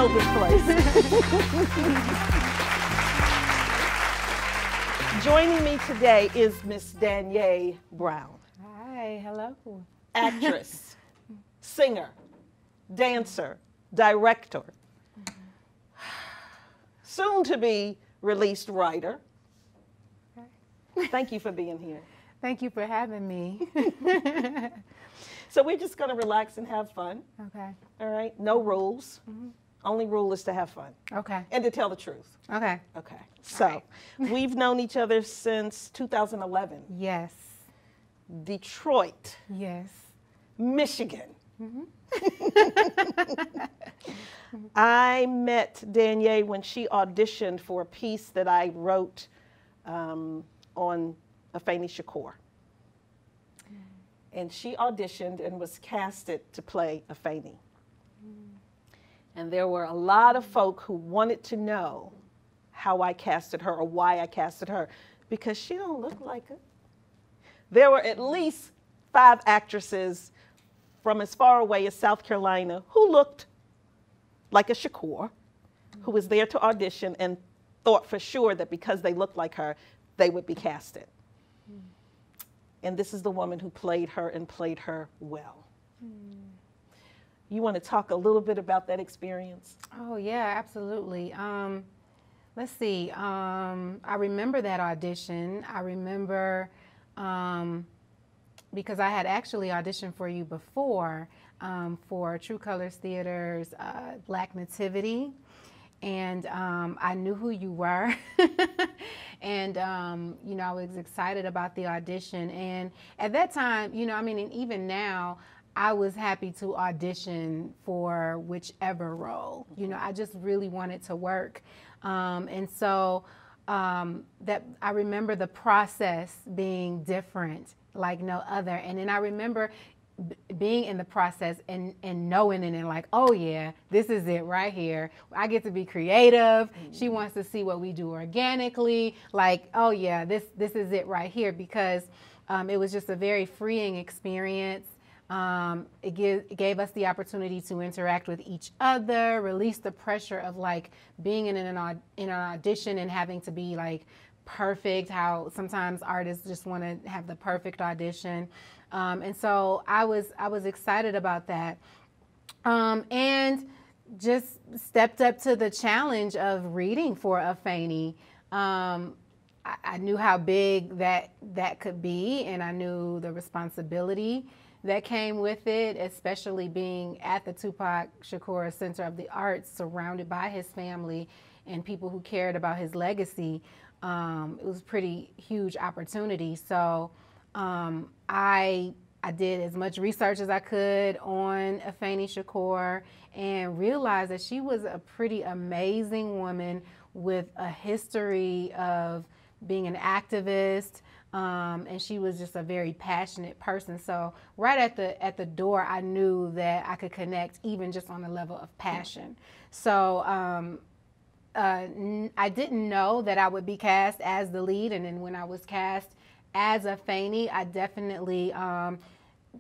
know this place. Joining me today is Miss Danye Brown. Hi, hello. Actress, singer, dancer, director, soon to be released writer. Thank you for being here. Thank you for having me. So we're just going to relax and have fun. Okay. All right? No rules. Only rule is to have fun. Okay. And to tell the truth. Okay. Okay. So we've known each other since 2011. Yes. Detroit, Yes. Michigan. I met Danye when she auditioned for a piece that I wrote on Afeni Shakur. And she auditioned and was casted to play Afeni. And there were a lot of folk who wanted to know how I casted her or why I casted her, because she don't look like her. There were at least 5 actresses from as far away as South Carolina who looked like a Shakur, who was there to audition and thought for sure that because they looked like her, they would be casted. And this is the woman who played her and played her well. You want to talk a little bit about that experience? Oh, yeah, absolutely. Let's see. I remember that audition. I remember because I had actually auditioned for you before for True Colors Theater's Black Nativity. And I knew who you were. And, you know, I was excited about the audition. And at that time, you know, I mean, and even now, I was happy to audition for whichever role. You know, I just really wanted to work. And so that I remember the process being different like no other. And then I remember being in the process and knowing it and like, oh yeah, this is it right here. I get to be creative. She wants to see what we do organically. Like, oh yeah, this is it right here, because it was just a very freeing experience. It gave us the opportunity to interact with each other, release the pressure of like being in an audition and having to be like perfect, how sometimes artists just want to have the perfect audition. And so I was excited about that. And just stepped up to the challenge of reading for Afeni. I knew how big that could be, and I knew the responsibility that came with it, especially being at the Tupac Shakur Center of the Arts, surrounded by his family and people who cared about his legacy. It was a pretty huge opportunity. So I did as much research as I could on Afeni Shakur and realized that she was a pretty amazing woman with a history of being an activist, and she was just a very passionate person. So right at the door, I knew that I could connect even just on the level of passion. So I didn't know that I would be cast as the lead, and then when I was cast as Afeni, I definitely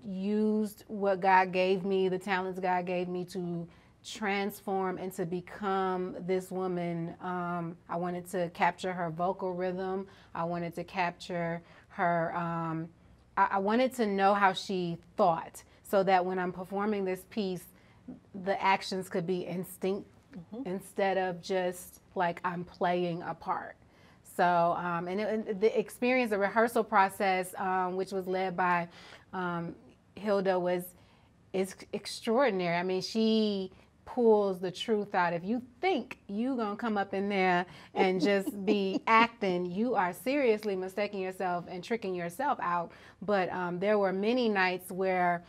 used what God gave me, the talents God gave me, to transform and to become this woman. I wanted to capture her vocal rhythm. I wanted to capture her, I wanted to know how she thought, so that when I'm performing this piece, the actions could be instinct instead of just like I'm playing a part. So, and the experience, the rehearsal process, which was led by Hilda, is extraordinary. I mean, she pulls the truth out. If you think you gonna come up in there and just be acting, you are seriously mistaking yourself and tricking yourself out. But there were many nights where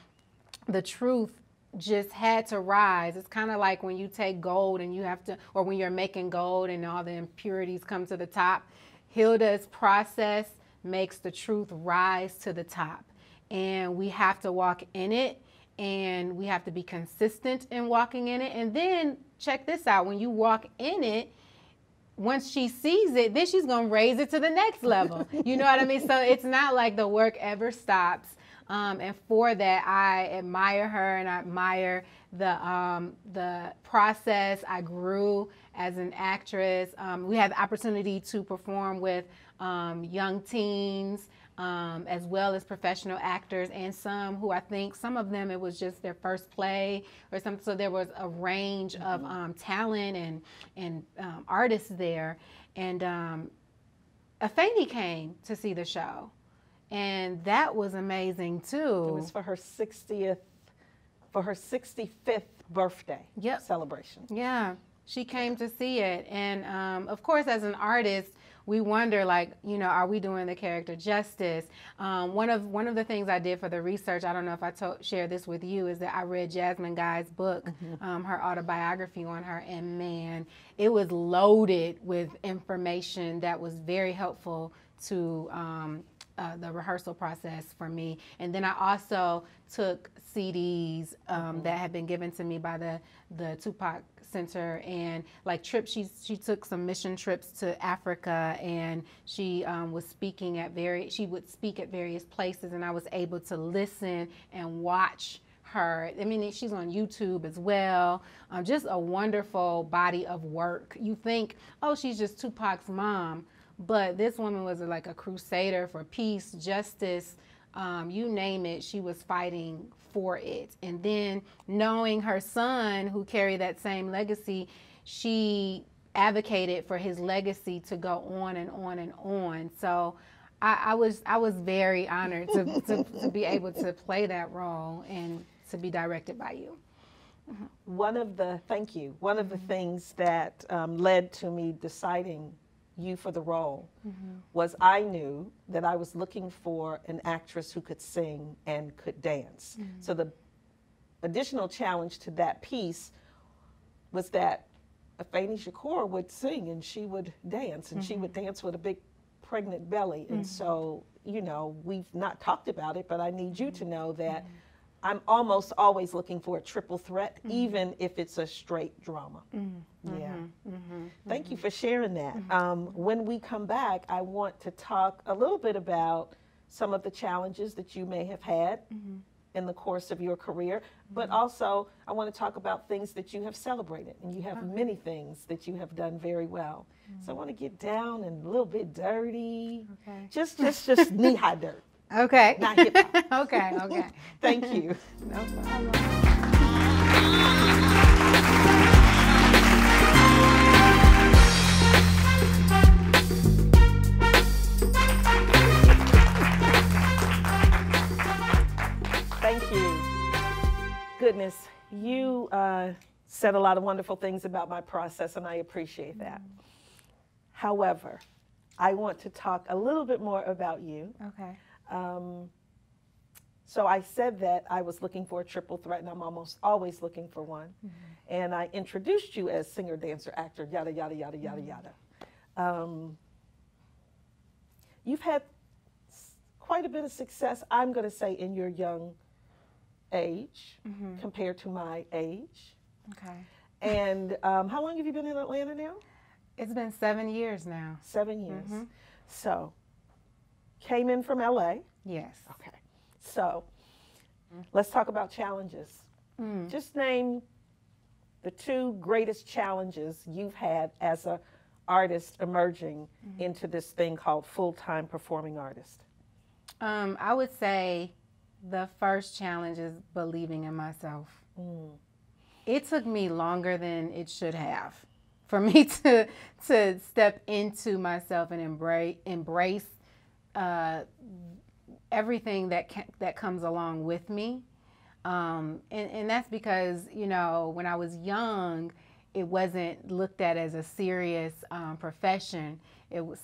the truth just had to rise. It's kind of like when you take gold and you have to, or when you're making gold and all the impurities come to the top. Hilda's process makes the truth rise to the top, and we have to walk in it, and we have to be consistent in walking in it. And then check this out, when you walk in it, once she sees it, then she's gonna raise it to the next level. You know what I mean? So it's not like the work ever stops. And for that, I admire her and I admire the process. I grew as an actress. We had the opportunity to perform with young teens, as well as professional actors, and some who I think some of them it was just their first play or something. So there was a range of talent and artists there. And Afeni came to see the show, and that was amazing too. It was for her 65th birthday celebration. Yeah, she came to see it, and of course, as an artist, we wonder, like, you know, are we doing the character justice? One of the things I did for the research, I don't know if I shared this with you, is that I read Jasmine Guy's book, her autobiography on her, and man, it was loaded with information that was very helpful to the rehearsal process for me. And then I also took CDs that had been given to me by the Tupac Center, and like trips. She took some mission trips to Africa, and she was speaking at she would speak at various places, and I was able to listen and watch her. I mean, she's on YouTube as well. Just a wonderful body of work. You think, oh, she's just Tupac's mom, but this woman was like a crusader for peace, justice, you name it, she was fighting for it. And then knowing her son, who carried that same legacy, she advocated for his legacy to go on and on and on. So I was very honored to be able to play that role and to be directed by you. Thank you. One of the things that led to me deciding you for the role was I knew that I was looking for an actress who could sing and could dance. So the additional challenge to that piece was that Afeni Shakur would sing and she would dance, and she would dance with a big pregnant belly. And so, you know, we've not talked about it, but I need you to know that I'm almost always looking for a triple threat, even if it's a straight drama. Thank you for sharing that. When we come back, I want to talk a little bit about some of the challenges that you may have had in the course of your career, but also I want to talk about things that you have celebrated, and you have many things that you have done very well. So I want to get down and a little bit dirty, just knee-high dirt. Okay. Not hip hop. Okay. Thank you. No problem. Thank you. Goodness, you said a lot of wonderful things about my process, and I appreciate that. However, I want to talk a little bit more about you. Okay. So I said that I was looking for a triple threat, and I'm almost always looking for one. And I introduced you as singer, dancer, actor, yada, yada, yada, yada, yada. You've had quite a bit of success, I'm going to say, in your young age compared to my age. Okay. And how long have you been in Atlanta now? It's been 7 years now. 7 years. So, came in from LA. Yes. Okay. So, let's talk about challenges. Just name the 2 greatest challenges you've had as an artist emerging into this thing called full-time performing artist. I would say the first challenge is believing in myself. It took me longer than it should have for me to step into myself and embrace everything that comes along with me. And that's because, you know, when I was young, it wasn't looked at as a serious profession.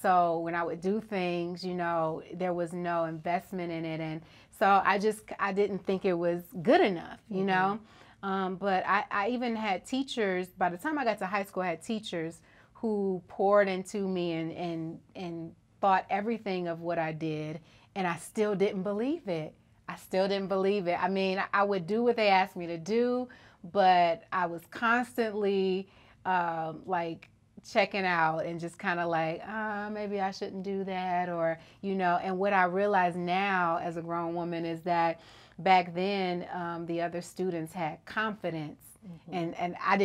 So when I would do things, you know, there was no investment in it. And so I didn't think it was good enough, you know. But I even had teachers, by the time I got to high school, I had teachers who poured into me and thought everything of what I did, and I still didn't believe it. I mean, I would do what they asked me to do, but I was constantly like checking out and just kind of like, maybe I shouldn't do that, or, you know. And what I realize now as a grown woman is that back then, the other students had confidence. And I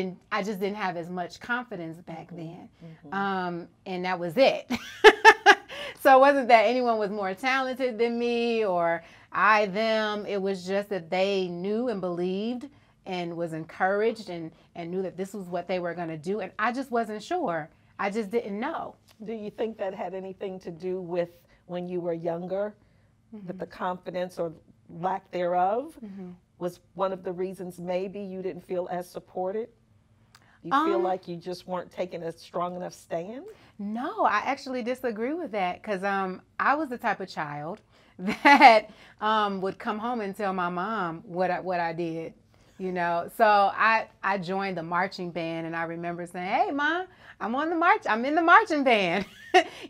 just didn't have as much confidence back then. And that was it. So it wasn't that anyone was more talented than me or I them. It was just that they knew and believed and was encouraged and knew that this was what they were going to do. And I just wasn't sure. I just didn't know. Do you think that had anything to do with when you were younger, that the confidence or lack thereof was one of the reasons maybe you didn't feel as supported? You feel like you just weren't taking a strong enough stand? No, I actually disagree with that, because I was the type of child that would come home and tell my mom what I did, you know. So I joined the marching band, and I remember saying, "Hey, Mom, I'm in the marching band,"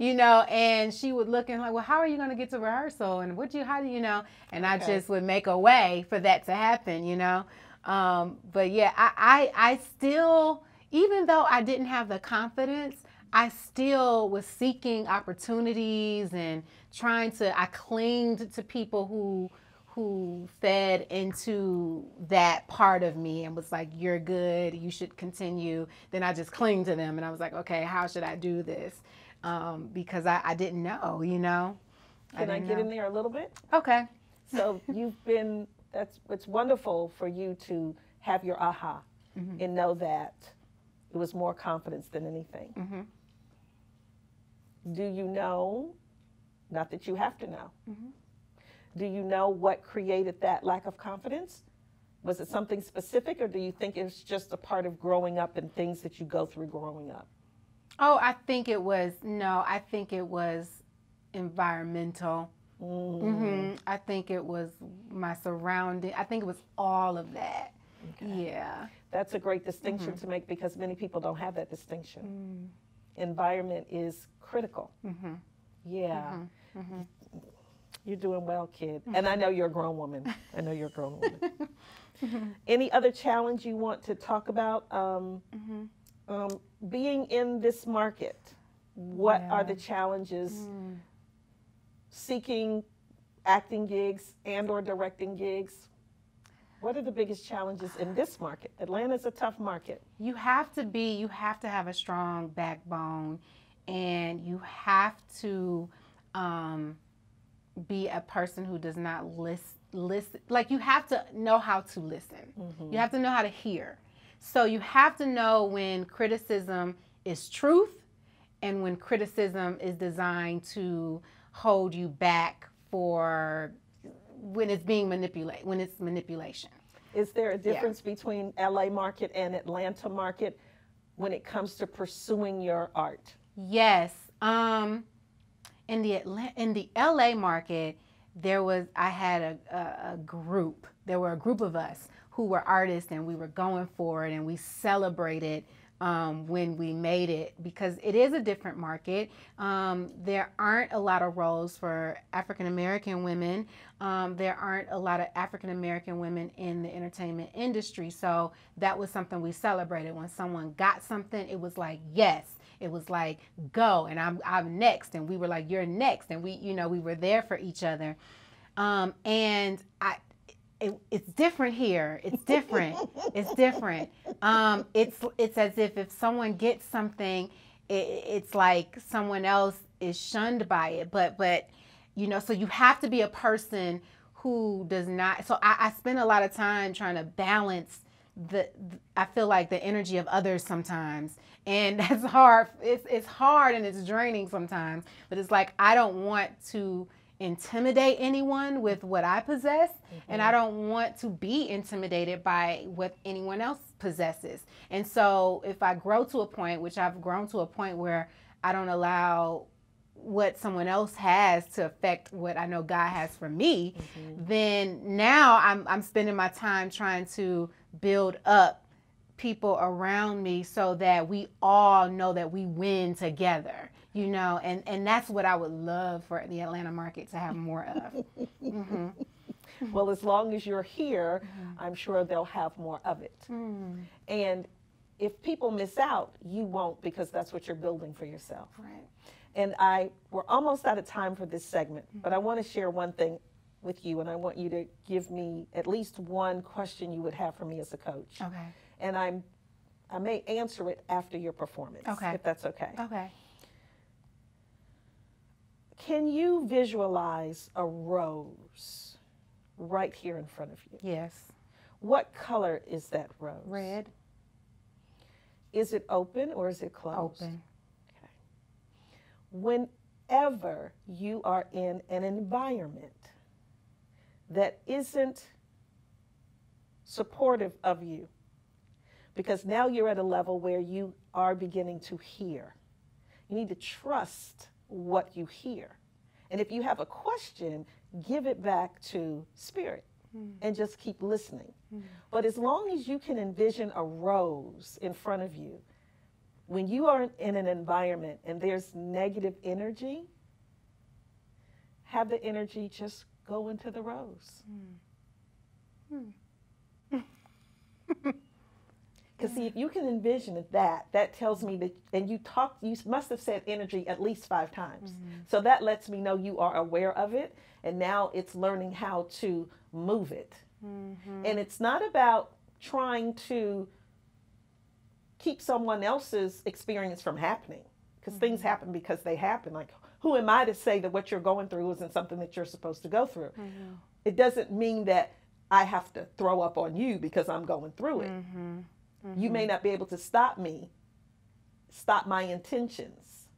you know. And she would look and like, "Well, how are you going to get to rehearsal? And how do you know?" And I just would make a way for that to happen, you know. But yeah, I still, even though I didn't have the confidence, I still was seeking opportunities and I clinged to people who fed into that part of me and was like, "You're good, you should continue." Then I just clinged to them and I was like, okay, how should I do this? Because I didn't know, you know. Can I get in there a little bit? Okay. So it's wonderful for you to have your aha and know that it was more confidence than anything. Do you know, not that you have to know, do you know what created that lack of confidence? Was it something specific, or do you think it's just a part of growing up and things that you go through growing up? Oh, I think it was environmental. I think it was my surrounding. I think it was all of that. Okay. Yeah. That's a great distinction to make, because many people don't have that distinction. Environment is critical. Yeah. You're doing well, kid. And I know you're a grown woman. Any other challenge you want to talk about? Being in this market, what are the challenges? Seeking acting gigs and or directing gigs. What are the biggest challenges in this market? Atlanta's a tough market. You have to have a strong backbone, and you have to be a person who does not listen. Like, you have to know how to listen. You have to know how to hear. So you have to know when criticism is truth and when criticism is designed to hold you back for when it's being manipulated, when it's manipulation. Is there a difference between LA market and Atlanta market when it comes to pursuing your art? Yes. In the LA market, I had a group. There were a group of us who were artists, and we were going for it, and we celebrated when we made it, because it is a different market. There aren't a lot of roles for African American women. There aren't a lot of African American women in the entertainment industry. So that was something we celebrated. When someone got something, it was like, yes. It was like, go, and I'm next, and we were like, you're next, and we were there for each other. And it's different here. It's different. It's different. It's as if someone gets something, it's like someone else is shunned by it. But so you have to be a person who does not. So I spend a lot of time trying to balance I feel like the energy of others sometimes, and that's hard. It's hard and it's draining sometimes. But it's like, I don't want to intimidate anyone with what I possess, and I don't want to be intimidated by what anyone else possesses. And so if I grow to a point, which I've grown to a point where I don't allow what someone else has to affect what I know God has for me, then now I'm spending my time trying to build up people around me so that we all know that we win together. And that's what I would love for the Atlanta market to have more of. Well, as long as you're here, I'm sure they'll have more of it. And if people miss out, you won't, because that's what you're building for yourself. Right. And we're almost out of time for this segment, but I want to share one thing with you, and I want you to give me at least one question you would have for me as a coach. Okay. And I may answer it after your performance, Okay. if that's okay. Okay. Can you visualize a rose right here in front of you? Yes. What color is that rose? Red. Is it open or is it closed? Open. Okay. Whenever you are in an environment that isn't supportive of you, because now you're at a level where you are beginning to hear. You need to trust what you hear. And if you have a question, give it back to spirit and just keep listening. But as long as you can envision a rose in front of you, when you are in an environment and there's negative energy, have the energy just go into the rose. Because see, if you can envision that tells me that, and you must have said energy at least 5 times. So that lets me know you are aware of it, and now it's learning how to move it. And it's not about trying to keep someone else's experience from happening, because things happen because they happen. Like, who am I to say that what you're going through isn't something that you're supposed to go through? It doesn't mean that I have to throw up on you because I'm going through it. You may not be able to stop my intentions,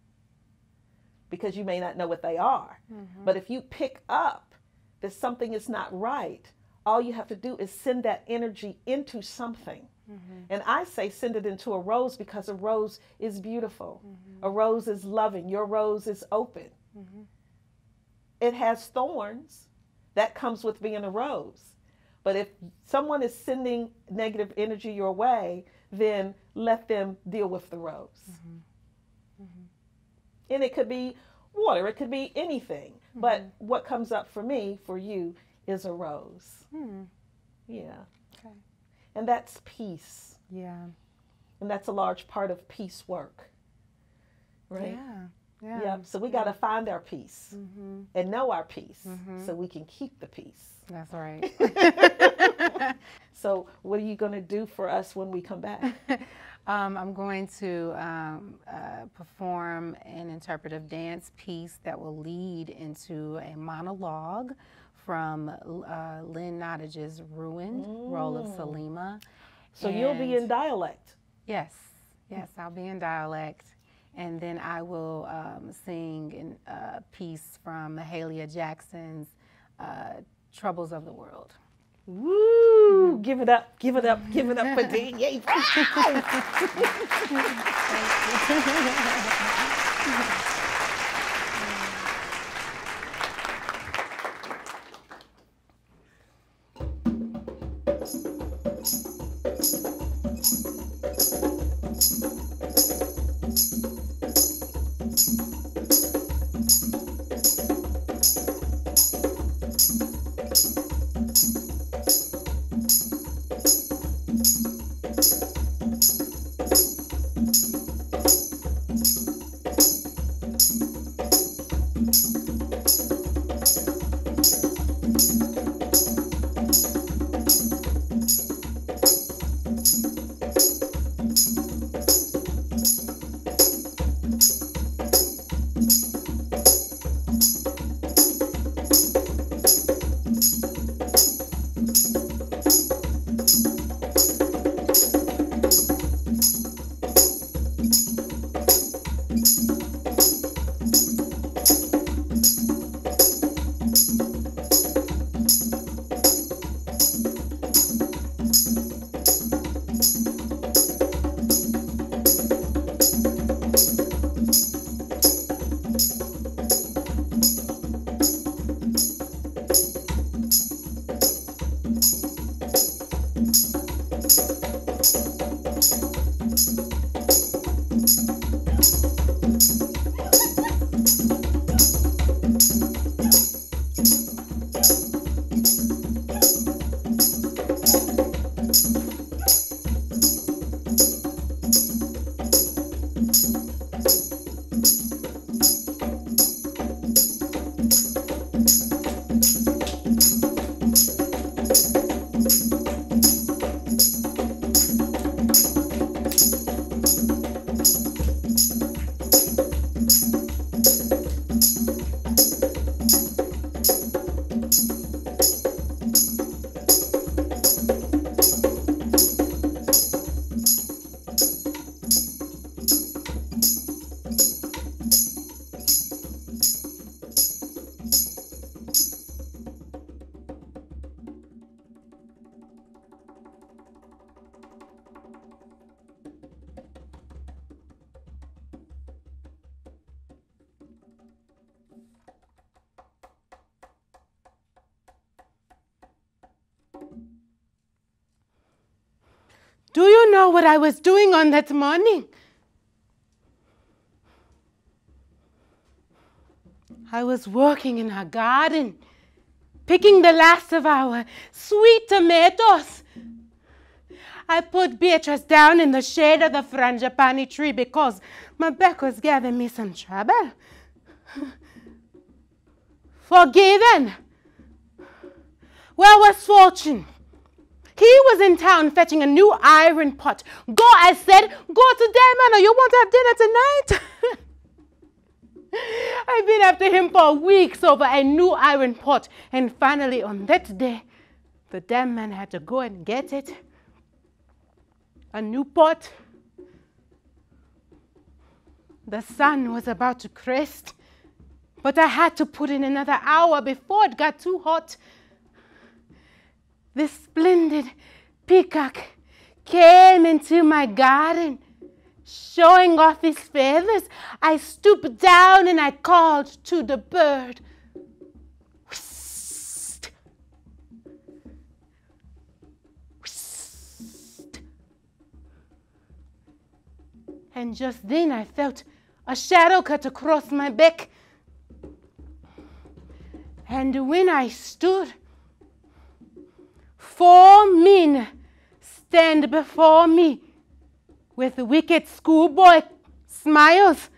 because you may not know what they are. But if you pick up that something is not right, all you have to do is send that energy into something. And I say send it into a rose, because a rose is beautiful. A rose is loving. Your rose is open. It has thorns. That comes with being a rose. But if someone is sending negative energy your way, then let them deal with the rose. And it could be water, it could be anything. But what comes up for me, for you, is a rose. Yeah. Okay. And that's peace. Yeah. And that's a large part of peace work. Right? Yeah. Yep. So we got to find our peace and know our peace so we can keep the peace. That's right. So what are you going to do for us when we come back? I'm going to perform an interpretive dance piece that will lead into a monologue from Lynn Nottage's Ruined, role of Salima. So you'll be in dialect. Yes, I'll be in dialect. And then I will sing a piece from Mahalia Jackson's Troubles of the World. Woo! Give it up, give it up, give it up for Danye. Do you know what I was doing on that morning? I was working in our garden, picking the last of our sweet tomatoes. I put Beatrice down in the shade of the frangipani tree because my back was giving me some trouble. Forgiven. Where was Fortune? He was in town fetching a new iron pot. Go, I said, go to Danye, or you won't have dinner tonight. I've been after him for weeks over a new iron pot. And finally, on that day, the damn man had to go and get it. A new pot. The sun was about to crest, but I had to put in another hour before it got too hot. This splendid peacock came into my garden, showing off his feathers. I stooped down and I called to the bird. Whist! Whist! And just then I felt a shadow cut across my back. And when I stood, 4 men stand before me with wicked schoolboy smiles.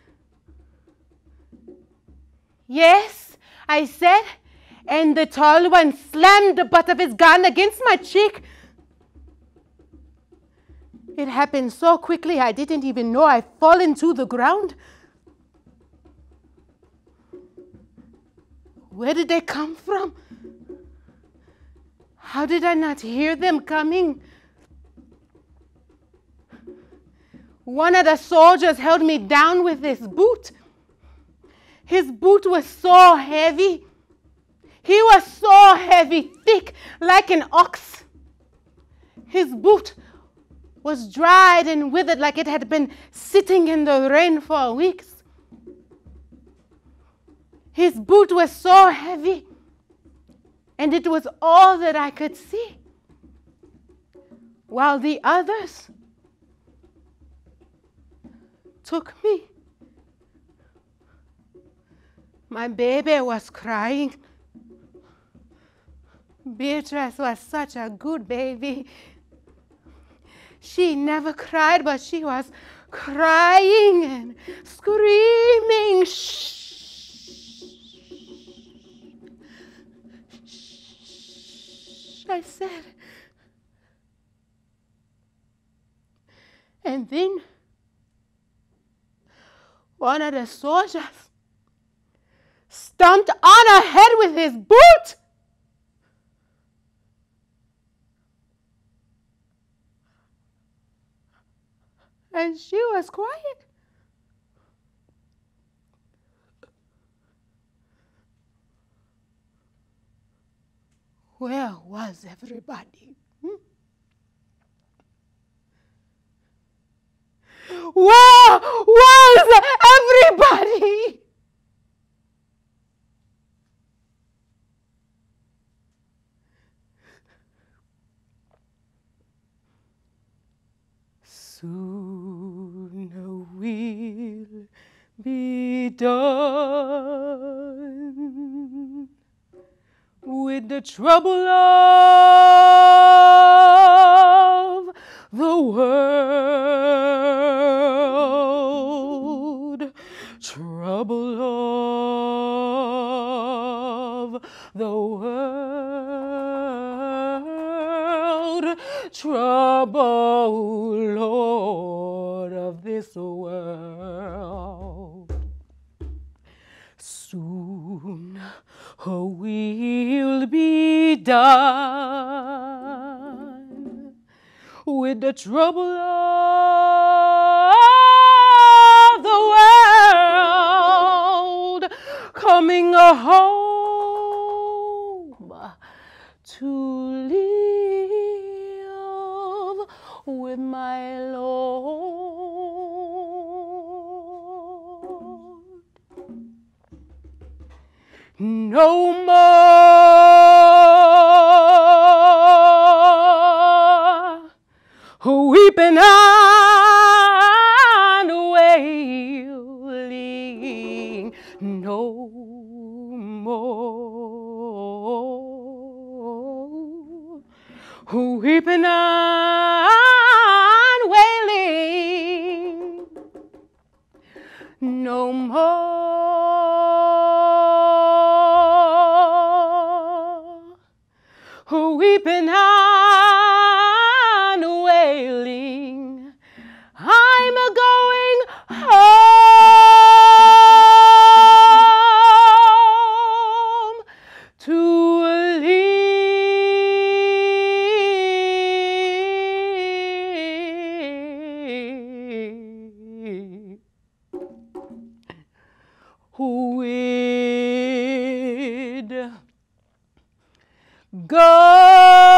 Yes, I said, and the tall one slammed the butt of his gun against my cheek. It happened so quickly I didn't even know I'd fallen to the ground. Where did they come from? How did I not hear them coming? One of the soldiers held me down with his boot. His boot was so heavy. He was so heavy, thick, like an ox. His boot was dried and withered like it had been sitting in the rain for weeks. His boot was so heavy, and it was all that I could see. While the others took me. My baby was crying. Beatrice was such a good baby. She never cried, but she was crying and screaming. Shh. I said. And then one of the soldiers stomped on her head with his boot. And she was quiet. Where was everybody? Where was everybody? Soon will be done with the trouble of the world, trouble of the world, trouble, Lord, of this world. Soon will be done with the trouble of the world, coming home to live with my Lord. No more weeping and wailing no more, weeping and wailing no more, weeping and wailing. I'm going home to live with God.